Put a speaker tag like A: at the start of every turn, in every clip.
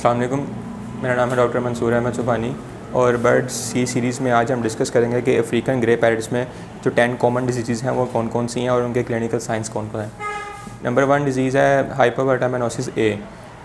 A: अस्सलाम वालेकुम। मेरा नाम है डॉक्टर मंसूर अहमद सुबहानी और बर्ड्स की सीरीज़ में आज हम डिस्कस करेंगे कि अफ्रीकन ग्रे पैरट्स में जो 10 कॉमन डिजीज़ हैं वो कौन कौन सी हैं और उनके क्लिनिकल साइंस कौन कौन हैं। नंबर 1 डिज़ीज़ है हाइपोविटामिनोसिस ए,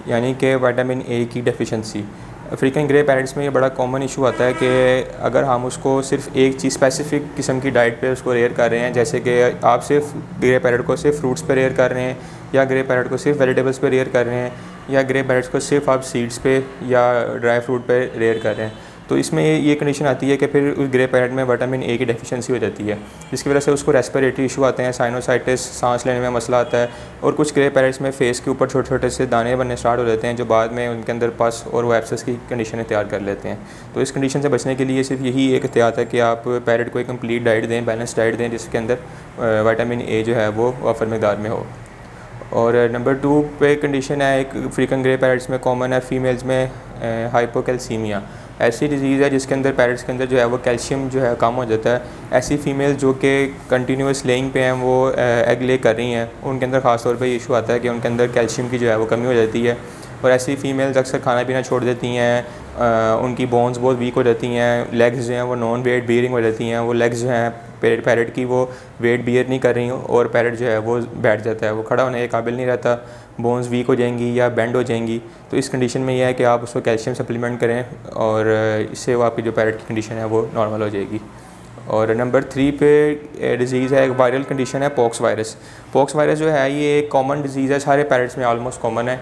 A: यानी कि विटामिन ए की डेफिशिएंसी। अफ्रीकन ग्रे पैरट्स में ये बड़ा कॉमन इशू आता है कि अगर हम उसको सिर्फ एक चीज़ स्पेसिफिक किस्म की डाइट पे उसको रेयर कर रहे हैं, जैसे कि आप सिर्फ ग्रे पैरट को सिर्फ फ्रूट्स पे रेयर कर रहे हैं, या ग्रे पैरट को सिर्फ वेजिटेबल्स पे रेयर कर रहे हैं, या ग्रे पैरट्स को सिर्फ आप सीड्स पे या ड्राई फ्रूट पे रेयर कर रहे हैं, तो इसमें ये कंडीशन आती है कि फिर उस ग्रे पैरट में विटामिन ए की डेफिशिएंसी हो जाती है, जिसकी वजह से उसको रेस्पिरेटरी इशू आते हैं, साइनोसाइटिस, सांस लेने में मसला आता है। और कुछ ग्रे पैरट्स में फेस के ऊपर छोटे छोटे से दाने बनने स्टार्ट हो जाते हैं, जो बाद में उनके अंदर पस और वो एब्सेस की कंडीशन तैयार कर लेते हैं। तो इस कंडीशन से बचने के लिए सिर्फ यही एक एहतियात है कि आप पैरट को एक कम्प्लीट डाइट दें, बैलेंस डाइट दें, जिसके अंदर विटामिन ए जो है वो वाफर मकदार में हो। और नंबर 2 पे कंडीशन है एक अफ्रीकन ग्रे पैरट्स में कॉमन है फीमेल्स में हाइपोकैल्सीमिया। ऐसी डिजीज़ है जिसके अंदर पैरट्स के अंदर जो है वो कैल्शियम जो है कम हो जाता है। ऐसी फ़ीमेल जो कि कंटिन्यूस लेइंग पे हैं, वो एग ले कर रही हैं, उनके अंदर ख़ास तौर पे ये इशू आता है कि उनके अंदर कैल्शियम की जो है वो कमी हो जाती है। और ऐसी फ़ीमेल्स अक्सर खाना पीना छोड़ देती हैं, उनकी बोन्स बहुत वीक हो जाती हैं, लेग्स जो हैं वो नॉन वेट बियरिंग हो जाती हैं, वो लेग्स जो हैं पैरट की वो वेट बियर नहीं कर रही हूँ और पैरट जो है वो बैठ जाता है, वो खड़ा होने के काबिल नहीं रहता, बोन्स वीक हो जाएंगी या बेंड हो जाएंगी। तो इस कंडीशन में यह है कि आप उसको कैल्शियम सप्लीमेंट करें और इससे वो आपकी जो पैरट की कंडीशन है वो नॉर्मल हो जाएगी। और नंबर 3 पे डिज़ीज़ है, एक वायरल कंडीशन है पॉक्स वायरस। पॉक्स वायरस जो है ये एक कॉमन डिज़ीज़ है, सारे पैरट्स में ऑलमोस्ट कॉमन है।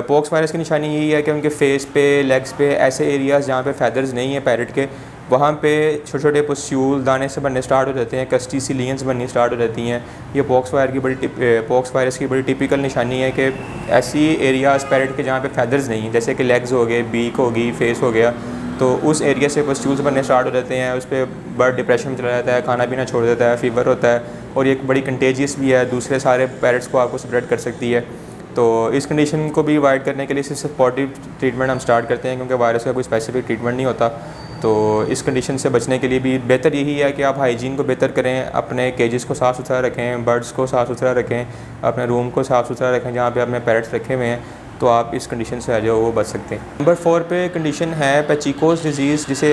A: पॉक्स वायरस की निशानी यही है कि उनके फेस पे, लेग्स पे, ऐसे एरियाज़ जहाँ पे फैदर्स नहीं है पैरट के, वहाँ पे छोटे छोटे पस्यूल दाने से बनने स्टार्ट हो जाते हैं, कस्टी सिलियंस बननी स्टार्ट हो जाती हैं। ये पॉक्स वायरस की बड़ी टिपिकल निशानी है कि ऐसी एरियाज़ पैरट के जहाँ पे फैदर्स नहीं हैं, जैसे कि लेग्स हो गए, बीक होगी, फेस हो गया, तो उस एरिया से पस्यूल्स बनने स्टार्ट हो जाते हैं। उस पर बर्ड डिप्रेशन में चला जाता है, खाना पीना छोड़ देता है, फीवर होता है, और ये बड़ी कंटेजियस भी है, दूसरे सारे पैरट्स को आपको स्प्रेड कर सकती है। तो इस कंडीशन को भी अवॉइड करने के लिए सिर्फ सपोर्टिव ट्रीटमेंट हम स्टार्ट करते हैं, क्योंकि वायरस का कोई स्पेसिफिक ट्रीटमेंट नहीं होता। तो इस कंडीशन से बचने के लिए भी बेहतर यही है कि आप हाइजीन को बेहतर करें, अपने केजेस को साफ़ सुथरा रखें, बर्ड्स को साफ़ सुथरा रखें, अपने रूम को साफ़ सुथरा रखें जहाँ पे आपने पैरट्स रखे हुए हैं, तो आप इस कंडीशन से आ जाओ वो बच सकते हैं। नंबर 4 पे कंडीशन है पेचिकोस डिजीज़, जिसे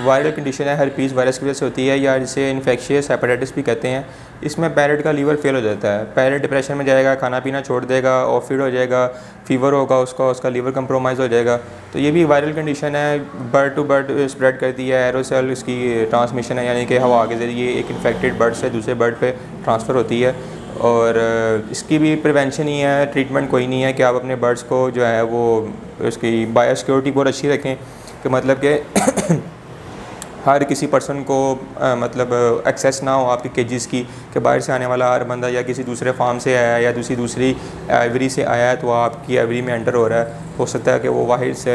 A: वायरल कंडीशन है, हर्पीज़ वायरस की वजह से होती है, या जिसे इन्फेक्शियस हेपेटाइटिस भी कहते हैं। इसमें पैरट का लीवर फेल हो जाता है, पैरट डिप्रेशन में जाएगा, खाना पीना छोड़ देगा, ऑफिड हो जाएगा, फीवर होगा उसका लीवर कंप्रोमाइज़ हो जाएगा। तो ये भी वायरल कंडीशन है, बर्ड टू बर्ड स्प्रेड करती है, एरोसेल इसकी ट्रांसमिशन है, यानी कि हवा के ज़रिए एक इन्फेक्टेड बर्ड से दूसरे बर्ड पे ट्रांसफ़र होती है। और इसकी भी प्रिवेंशन ही है, ट्रीटमेंट कोई नहीं है कि आप अपने बर्ड्स को जो है वो उसकी बायोसिक्योरिटी बहुत अच्छी रखें, कि मतलब कि हर किसी पर्सन को मतलब एक्सेस ना हो आपकी केजेस की, कि बाहर से आने वाला हर बंदा या किसी दूसरे फार्म से आया है या दूसरी एवरी से आया है, तो आपकी एवरी में एंटर हो रहा है, हो सकता है कि वो बाहर से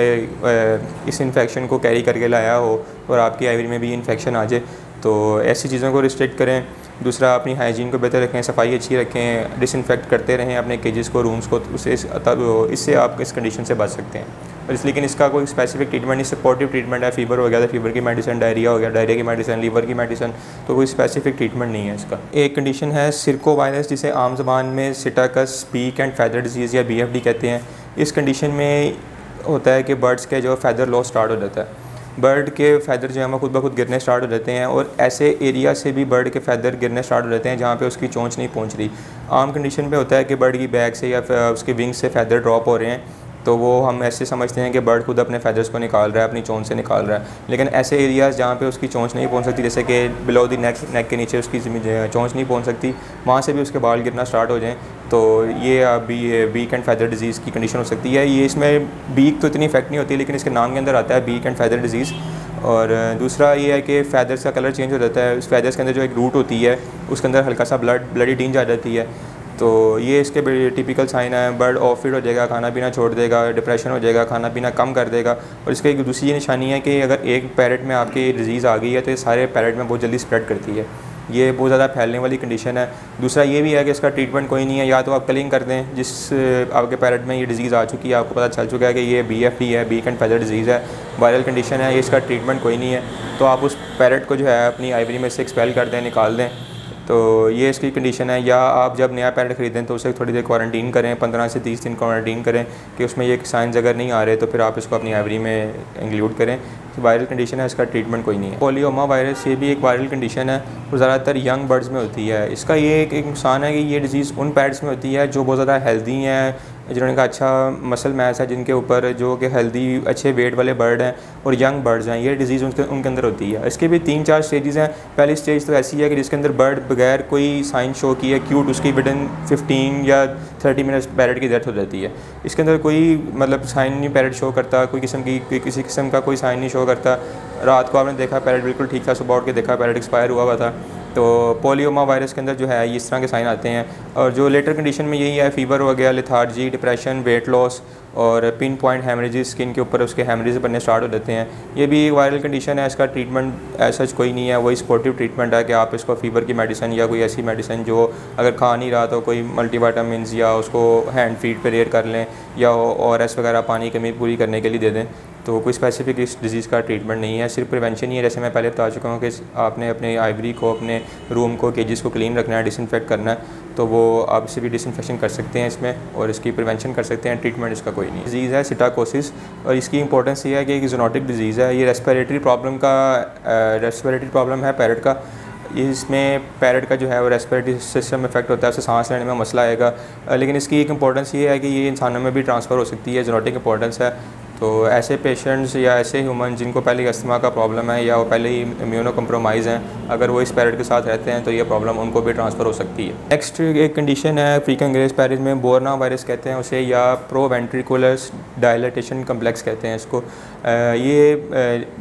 A: इस इन्फेक्शन को कैरी करके लाया हो और आपकी एवरी में भी इन्फेक्शन आ जाए। तो ऐसी चीज़ों को रिस्ट्रिक्ट करें। दूसरा, अपनी हाइजीन को बेहतर रखें, सफाई अच्छी रखें, डिसइंफेक्ट करते रहें अपने केजेस को, रूम्स को, इससे आप इस कंडीशन से बच सकते हैं। और लेकिन इसका कोई स्पेसिफिक ट्रीटमेंट नहीं, सपोर्टिव ट्रीटमेंट है। फीवर हो गया तो फीवर की मेडिसिन, डायरिया हो गया डायरिया की मेडिसिन, लीवर की मेडिसिन, तो कोई स्पेसिफिक ट्रीटमेंट नहीं है इसका। एक कंडीशन है सिरको वायरस, जिसे आम ज़बान में सिटाकस बीक एंड फैदर डिजीज़ या BFD कहते हैं। इस कंडीशन में होता है कि बर्ड्स के जो फैदर लॉस स्टार्ट हो जाता है, बर्ड के फैदर जो है वो खुद ब खुद गिरने स्टार्ट हो जाते हैं, और ऐसे एरिया से भी बर्ड के फैदर गिरने स्टार्ट हो जाते हैं जहाँ पे उसकी चोंच नहीं पहुँच रही। आम कंडीशन पे होता है कि बर्ड की बैक से या उसके विंग से फैदर ड्रॉप हो रहे हैं, तो वो हम ऐसे समझते हैं कि बर्ड खुद अपने फैदर्स को निकाल रहा है, अपनी चोंच से निकाल रहा है। लेकिन ऐसे एरियाज़ जहाँ पे उसकी चोंच नहीं पहुँच सकती, जैसे कि बिलो दी नेक के नीचे उसकी चोंच नहीं पहुँच सकती, वहाँ से भी उसके बाल गिरना स्टार्ट हो जाएँ, तो ये अभी बीक एंड फैदर डिजीज़ की कंडीशन हो सकती है। ये इसमें बीक तो इतनी इफेक्ट नहीं होती, लेकिन इसके नाम के अंदर आता है बीक एंड फैदर डिजीज़। और दूसरा ये है कि फैदर्स का कलर चेंज हो जाता है, उस फैदर्स के अंदर जो एक रूट होती है उसके अंदर हल्का सा ब्लडी टिंज आ जाती है, तो ये इसके टिपिकल साइन है। बर्ड ऑफिड हो जाएगा, खाना पीना छोड़ देगा, डिप्रेशन हो जाएगा, खाना पीना कम कर देगा। और इसकी एक दूसरी निशानी है कि अगर एक पैरट में आपकी डिजीज़ आ गई है तो ये सारे पैरट में बहुत जल्दी स्प्रेड करती है, ये बहुत ज़्यादा फैलने वाली कंडीशन है। दूसरा ये भी है कि इसका ट्रीटमेंट कोई नहीं है, या तो आप कलिंग कर दें, जिस आपके पैरट में ये डिज़ीज़ आ चुकी है, आपको पता चल चुका है कि ये BFD है, बीक एंड फैदर डिजीज़ है, वायरल कंडीशन है, इसका ट्रीटमेंट कोई नहीं है, तो आप उस पैरट को जो है अपनी आइवरी में से एक्सपेल कर दें, निकाल दें। तो ये इसकी कंडीशन है। या आप जब नया पैरेट ख़रीदें तो उसे थोड़ी देर क्वारंटीन करें, 15 से 30 दिन क्वारंटीन करें कि उसमें ये साइंस अगर नहीं आ रहे तो फिर आप इसको अपनी आइवरी में इंक्लूड करें। तो वायरल कंडीशन है, इसका ट्रीटमेंट कोई नहीं है। पोलियोमा वायरस ये भी एक वायरल कंडीशन है और ज़्यादातर यंग बर्ड्स में होती है। इसका ये एक नुकसान है कि ये डिज़ीज़ उन पैरेट्स में होती है जो बहुत ज़्यादा हेल्दी हैं, जिन्होंने का अच्छा मसल मैस है, जिनके ऊपर जो कि हेल्दी अच्छे वेट वाले बर्ड हैं और यंग बर्ड्स हैं, ये डिज़ीज़ उनके अंदर होती है। इसके भी 3-4 स्टेजेस हैं। पहली स्टेज तो ऐसी है कि जिसके अंदर बर्ड बगैर कोई साइन शो किए क्यूट उसकी विदिन 15 या 30 मिनट्स पैरेट की डेथ हो जाती है। इसके अंदर कोई मतलब साइन नहीं पैरेट शो करता, किसी किस्म का कोई साइन नहीं शो करता। रात को आपने देखा पैरेट बिल्कुल ठीक था, सुबह उठ के देखा पैरेट एक्सपायर हुआ था। तो पोलियोमा वायरस के अंदर जो है इस तरह के साइन आते हैं। और जो लेटर कंडीशन में यही है, फ़ीवर हो गया, लेथार्जी, डिप्रेशन, वेट लॉस और पिन पॉइंट हेमरेजेस, स्किन के ऊपर उसके हेमरेज बनने स्टार्ट हो जाते हैं। ये भी एक वायरल कंडीशन है। इसका ट्रीटमेंट ऐसा कोई नहीं है, वही सपोर्टिव ट्रीटमेंट है कि आप इसको फ़ीवर की मेडिसिन या कोई ऐसी मेडिसिन जो अगर खा नहीं रहा तो कोई मल्टीविटामिन्स या उसको हैंड फीड पर रेयर कर लें या ORS वगैरह पानी की कमी पूरी करने के लिए दे दें। तो कोई स्पेसिफिक इस डिज़ीज़ का ट्रीटमेंट नहीं है, सिर्फ प्रिवेंशन ही है। जैसे मैं पहले बता चुका हूँ कि आपने अपने आइवरी को, अपने रूम को, केजेस को क्लीन रखना है, डिसइंफेक्ट करना है, तो वो आप इसे भी डिसइंफेक्शन कर सकते हैं इसमें और इसकी प्रिवेंशन कर सकते हैं। ट्रीटमेंट इसका कोई नहीं। डिज़ीज़ है सिटाकोसिस और इसकी इंपॉर्टेंस ये है कि एक ज़ूनोटिक डिज़ीज़ है। ये रेस्पिरेटरी प्रॉब्लम है पैरेट का। इसमें पैरेट का जो है वो रेस्पिरेटरी सिस्टम इफेक्ट होता है, उसे सांस लेने में मसला आएगा। लेकिन इसकी एक इंपॉर्टेंस ये है कि ये इंसानों में भी ट्रांसफ़र हो सकती है, ज़ूनोटिक इंपॉर्टेंस है। तो ऐसे पेशेंट्स या ऐसे ह्यूमन जिनको पहले अस्थमा का प्रॉब्लम है या वो पहले ही इम्यूनो कम्प्रोमाइज़ हैं, अगर वो इस पैरेट के साथ रहते हैं तो ये प्रॉब्लम उनको भी ट्रांसफ़र हो सकती है। नेक्स्ट एक कंडीशन है अफ्रीकन ग्रे पैरेट में, बोरना वायरस कहते हैं उसे, या प्रोवेंट्रिकुलर डायलेटेशन कम्प्लेक्स कहते हैं इसको। ये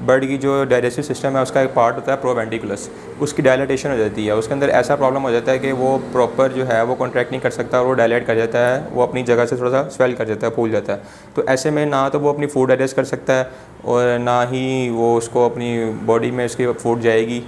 A: बर्ड की जो डाइजेस्टिव सिस्टम है उसका एक पार्ट होता है प्रोवेंट्रिकुलस, उसकी डायलेटेशन हो जाती है। उसके अंदर ऐसा प्रॉब्लम हो जाता है कि वो प्रॉपर जो है वो कॉन्ट्रैक्ट नहीं कर सकता और वो डायलेट कर जाता है, वो अपनी जगह से थोड़ा सा स्वेल कर जाता है, फूल जाता है। तो ऐसे में ना तो वो अपनी फूड डाइजेस्ट कर सकता है और ना ही वो उसको अपनी बॉडी में उसकी फूड जाएगी,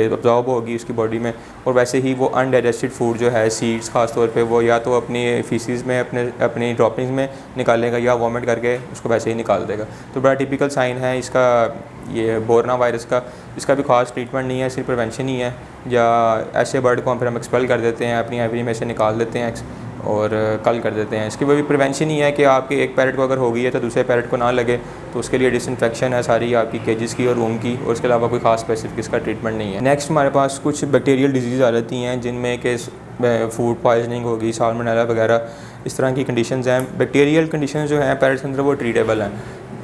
A: अब्जॉर्ब होगी उसकी बॉडी में। और वैसे ही वो अनडाइजेस्टेड फूड जो है, सीड्स ख़ास तौर पे, वो या तो अपनी फीसिस में अपनी ड्रॉपिंग्स में निकालेगा या वॉमिट करके उसको वैसे ही निकाल देगा। तो बड़ा टिपिकल साइन है इसका ये बोरना वायरस का। इसका भी खास ट्रीटमेंट नहीं है, सिर्फ प्रिवेंशन ही है। या ऐसे बर्ड को हम एक्सपेल कर देते हैं, अपनी आइवरी में से निकाल देते हैं और कल कर देते हैं। इसकी वही प्रिवेंशन ही है कि आपके एक पैरेट को अगर हो गई है तो दूसरे पैरेट को ना लगे, तो उसके लिए डिसइंफेक्शन है सारी आपकी केजेस की और रूम की, और उसके अलावा कोई खास स्पेसिफिक इसका ट्रीटमेंट नहीं है। नेक्स्ट हमारे पास कुछ बैक्टीरियल डिजीज़ आ जाती हैं जिनमें कि फूड पॉइजनिंग होगी, साल्मोनेला वगैरह, इस तरह की कंडीशंस हैं। बैक्टीरियल कंडीशन जो हैं पैरेट्स के अंदर वो ट्रीटेबल हैं।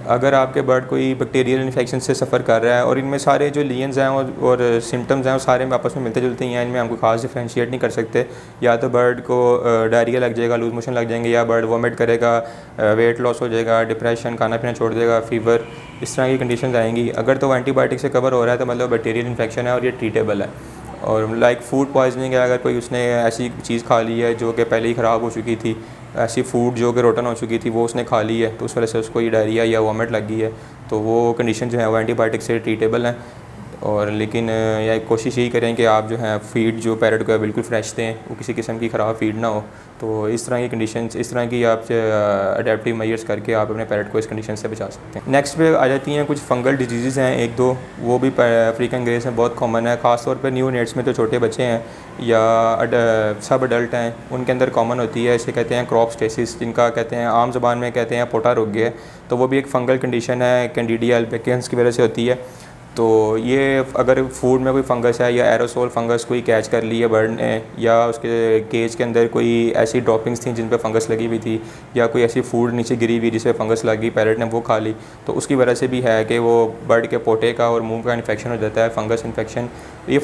A: अगर आपके बर्ड कोई बैक्टीरियल इन्फेक्शन से सफ़र कर रहा है और इनमें सारे जो लीजन्स हैं और सिम्टम्स हैं वो सारे में आपस में मिलते जुलते ही हैं, इनमें हम कोई खास डिफ्रेंशिएट नहीं कर सकते। या तो बर्ड को डायरिया लग जाएगा, लूज मोशन लग जाएंगे, या बर्ड वॉमिट करेगा, वेट लॉस हो जाएगा, डिप्रेशन, खाना पीना छोड़ देगा, फीवर, इस तरह की कंडीशन आएंगी। अगर तो एंटीबायोटिक से कवर हो रहा है तो मतलब बैक्टीरियल इन्फेक्शन है और ये ट्रीटेबल है। और लाइक फूड पॉइजनिंग है, अगर कोई उसने ऐसी चीज़ खा ली है जो कि पहले ही ख़राब हो चुकी थी, ऐसी फूड जो कि रोटन हो चुकी थी वो उसने खा ली है, तो उस वजह से उसको ये डायरिया या वॉमिट लग गई है, तो वो कंडीशन जो है वो एंटीबायोटिक से ट्रीटेबल है। और लेकिन या कोशिश यही करें कि आप जो है फ़ीड जो पैरेट को बिल्कुल फ्रेश दें, वो किसी किस्म की ख़राब फीड ना हो। तो इस तरह की कंडीशंस, इस तरह की आप अडेप्टिव मेजर्स करके आप अपने पैरेट को इस कंडीशन से बचा सकते हैं। नेक्स्ट पे आ जाती हैं कुछ फंगल डिजीज़ हैं एक दो, वो भी अफ्रीकन ग्रे में बहुत कॉमन है, ख़ास तौर पे न्यू नेट्स में जो छोटे बच्चे हैं या सब अडल्ट हैं उनके अंदर कॉमन होती है। इसे कहते हैं क्रॉप स्टेसिस, जिनका कहते हैं आम ज़बान में कहते हैं पोटा रोग। तो वो भी एक फंगल कंडीशन है, कैंडिडिया अल्बिकेंस की वजह से होती है। तो ये अगर फूड में कोई फंगस है या एरोसोल फंगस कोई कैच कर ली है बर्ड ने, या उसके केज के अंदर कोई ऐसी ड्रॉपिंग्स थी जिन पे फंगस लगी हुई थी, या कोई ऐसी फूड नीचे गिरी हुई जिसपे फंगस लगी, पैरेट ने वो खा ली, तो उसकी वजह से भी है कि वो बर्ड के पोटे का और मुंह का इन्फेक्शन हो जाता है, फंगस इन्फेक्शन। ये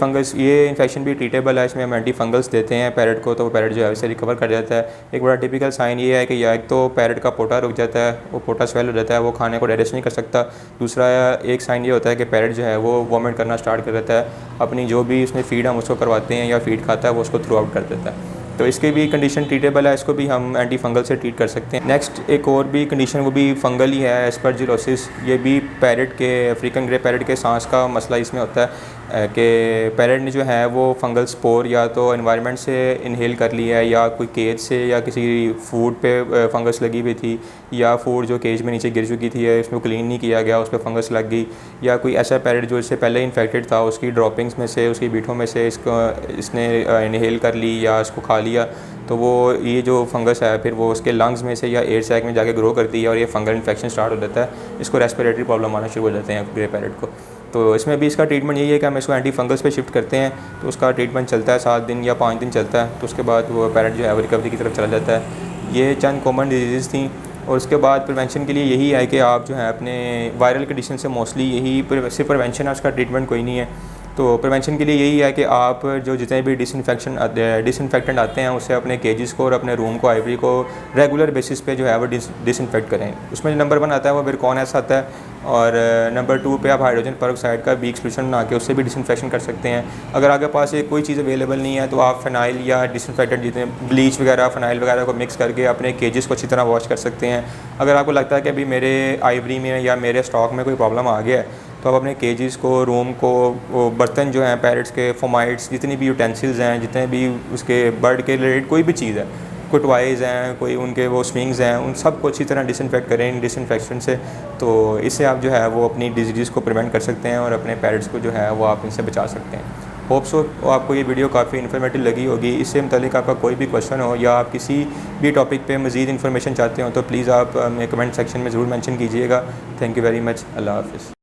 A: इन्फेक्शन भी ट्रीटेबल है, इसमें हम एंटी फंगल्स देते हैं पैरेट को, तो वो पैरेट जो है उससे रिकवर कर जाता है। एक बड़ा टिपिकल साइन ये है कि या एक तो पैरेट का पोटा रुक जाता है, वो पोटा स्वेल हो जाता है, वो खाने को डाइजेस्ट नहीं कर सकता। दूसरा एक साइन ये होता है कि पैरेट जो है वो वॉमिट करना स्टार्ट कर देता है, अपनी जो भी उसने फीड हम उसको करवाते हैं या फीड खाता है वो उसको थ्रू आउट कर देता है। तो इसकी भी कंडीशन ट्रीटेबल है, इसको भी हम एंटी फंगल से ट्रीट कर सकते हैं। नेक्स्ट एक और भी कंडीशन, वो भी फंगल ही है, एस्परजिलोसिस। ये भी पैरेट के, अफ्रीकन ग्रे पैरेट के सांस का मसला इसमें होता है। कि पैरेट ने जो है वो फंगल स्पोर या तो एनवायरनमेंट से इनहेल कर लिया है, या कोई केज से, या किसी फूड पे फंगस लगी हुई थी, या फूड जो केज में नीचे गिर चुकी थी है उसमें क्लीन नहीं किया गया, उस पर फंगस लग गई, या कोई ऐसा पैरेट जो इससे पहले इन्फेक्टेड था उसकी ड्रॉपिंग्स में से, उसकी बीठों में से इसने इनहेल कर ली या इसको खा लिया, तो वो ये जो फंगस है फिर वो उसके लंग्स में से या एयर सैक में जाके ग्रो करती है और ये फंगल इन्फेक्शन स्टार्ट हो जाता है। इसको रेस्पिरेटरी प्रॉब्लम आना शुरू हो जाते हैं ग्रे पैरेट को। तो इसमें भी इसका ट्रीटमेंट यही है कि हम इसको एंटी फंगस पे शिफ्ट करते हैं, तो उसका ट्रीटमेंट चलता है 7 दिन या 5 दिन चलता है, तो उसके बाद वो पैरेट जो है वो रिकवरी की तरफ चला जाता है। ये चंद कॉमन डिजीज़ थी। और उसके बाद प्रिवेंशन के लिए यही है कि आप जो है अपने वायरल कंडीशन से मोस्टली यही सिर्फ प्रिवेंशन है, उसका ट्रीटमेंट कोई नहीं है। तो प्रिवेंशन के लिए यही है कि आप जो जितने भी डिसइंफेक्टेंट आते हैं उससे अपने केजेस को और अपने रूम को, आइवरी को रेगुलर बेसिस पे जो है वो डिसइंफेक्ट करें। उसमें नंबर 1 आता है वो विरकॉनस आता है, और नंबर 2 पे आप हाइड्रोजन पेरोक्साइड का बीक सोल्यूशन बना के उससे भी डिसइंफेक्शन कर सकते हैं। अगर आपके पास ये कोई चीज़ अवेलेबल नहीं है तो आप फ़िनाइल या डिसइंफेक्टेंट जितने ब्लीच वगैरह, फ़िनाइल वगैरह को मिक्स करके अपने केजेस को अच्छी तरह वॉश कर सकते हैं। अगर आपको लगता है कि अभी मेरे आइवरी में या मेरे स्टॉक में कोई प्रॉब्लम आ गया है तो आप अपने केजेस को, रूम को, बर्तन जो हैं पैरेट्स के, फोमाइट्स, जितनी भी यूटेंसिल्स हैं, जितने भी उसके बर्ड के रिलेटेड कोई भी चीज़ है, कोई टॉयज़ हैं, कोई उनके वो स्विंग्स हैं, उन सब को अच्छी तरह डिसइंफेक्ट करें डिसइंफेक्शन से। तो इससे आप जो है वो अपनी डिजीज़ को प्रिवेंट कर सकते हैं और अपने पैरेट्स को जो है वो आप इनसे बचा सकते हैं। होप सो आपको ये वीडियो काफ़ी इन्फॉर्मेटिव लगी होगी। इससे मुतालिक आपका कोई भी क्वेश्चन हो या आप किसी भी टॉपिक पे मज़ीद इन्फॉर्मेशन चाहते हो तो प्लीज़ आप हमें कमेंट सेक्शन में ज़रूर मेंशन कीजिएगा। Thank you very much. अल्लाह हाफ़िज़।